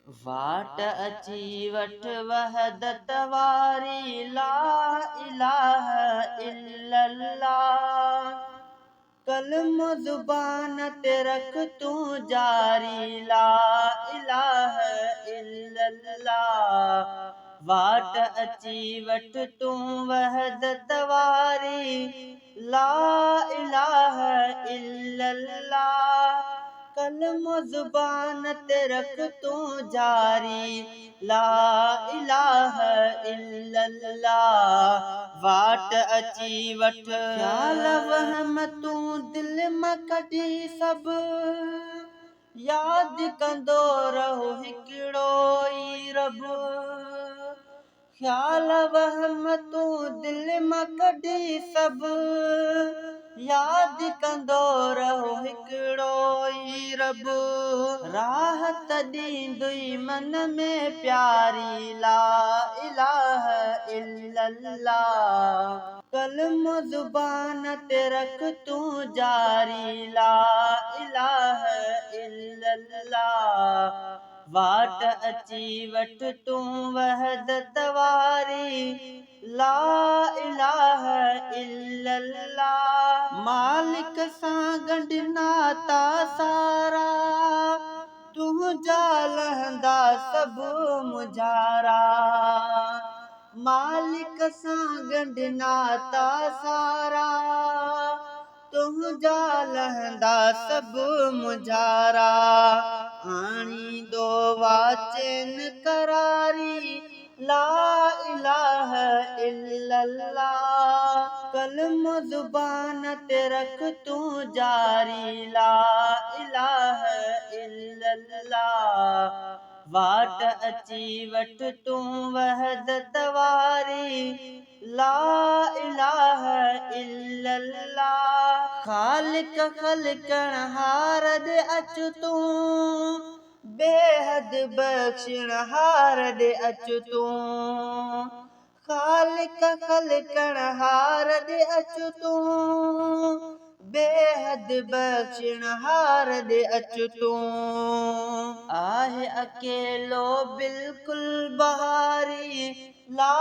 वाट अची वठ वहदत वारी ला इलाहा इल्लल्लाह। कलम ज़ुबान ते रख तूं जारी ला इलाहा इल्लल्लाह। वाट अची वठ तूं वहदत वारी ला इलाहा इल्लल्लाह। कलम ज़ुबान ते रख तूं जारी ला इलाहा इल्लल्लाह। वाट अची वठ ख़्याल वहम तूं दिल मां कढी सब याद कंदो रहो हिकिड़ो ई रब। ख़्याल वहम तूं दिल मां कढी सब याद कंदो रहो हिकिड़ो ई रब। राहत ॾींदुई मन में प्यारी ला इलाहा इल्लल्लाह। कलम ज़ुबान ते रख तूं जारी ला इलाहा इल्लल्लाह। वाट अची वठ तूं वहदत वारी ला इलाहा इल्लल्लाह। मालिक सां गंढ नाता सारा तुंहिंजा लहंदा सभु मुझारा। मालिक सां गंढ नाता सारा तुंहिंजा लहंदा सभु मुझारा। आणींदो वाचेन करारी ला इलाहा इल्लल्लाह। कलम ज़ुबान ते रख तूं जारी ला इलाहा इल्लल्लाह। वाट अची वठ तूं वहदत वारी ला इलाहा इल्लल्लाह। ख़ालिक ख़लकण हार ॾे अच तूं बेहद बख़्शिण हार ॾे अच तूं। ख़ालिक ख़लकण हार ॾे अच तूं बेहद बख़्शिण हार ॾे अच तूं। आहे अकेलो बिल्कुलु बहारी ला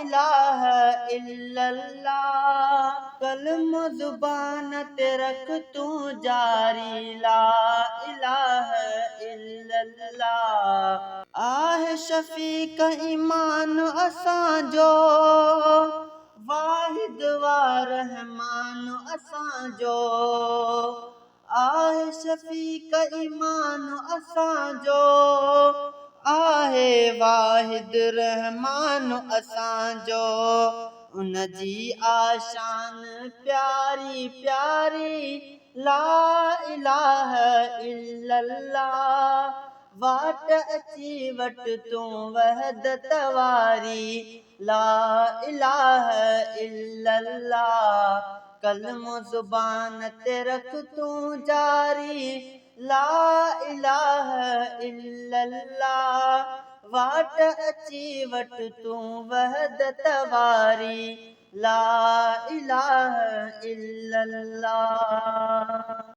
इलाहा इल्लल्लाह। कलम ज़ुबान ते रख तूं जारी ला इलाहा इल्लल्लाह। आहे शफ़ीक़ ईमान असांजो वाहिद वा रहमान असांजो। आहे शफ़ीक़ ईमान असांजो आहे वाहिद रहमान असांजो। उनजी आशान प्यारी प्यारी ला इलाहा इल्लल्लाह। वाट अची वठ तूं वहदत वारी ला इलाहा इल्लल्लाह। कलम ज़ुबान ते रख तूं जारी ला इलाहा इल्लल्लाह। वाट अची वठ तूं वहदत वारी ला इलाहा इल्लल्लाह।